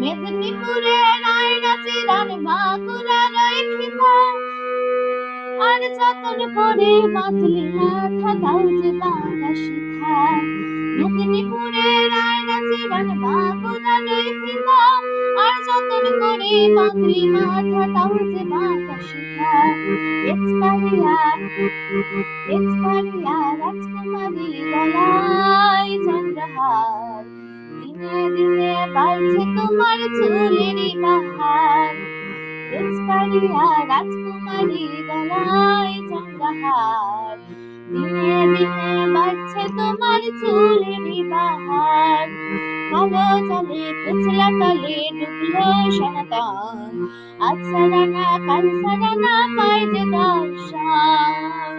মেদিনীপুরে রায়না চিরান বাঁকুড়ার ওই ফিতা আর যতন করে বাঁধলি মাথা তাও যে বাঁকা শিখা। মেদিনীপুরে রায়না চিরান বাঁকুড়ার ওই ফিতা আর যতন করে বাঁধলি মাথা তাও যে বাঁকা শিখা। এক্সপারিয়া রাজকুমারী গলায় চন্দ্রহার, দিনে দিনে বাড়ছে তোমার চুলেরই বাহার। এক্সপারিয়া রাজকুমারী গলায় চন্দ্রহার, দিনে দিনে বাড়ছে তোমার চুলেরই বাহার। কালো জলে কুচলা তলে ডুবলো সনাতন, আজ সারানা কাল সারানা পায় যে দর্শন।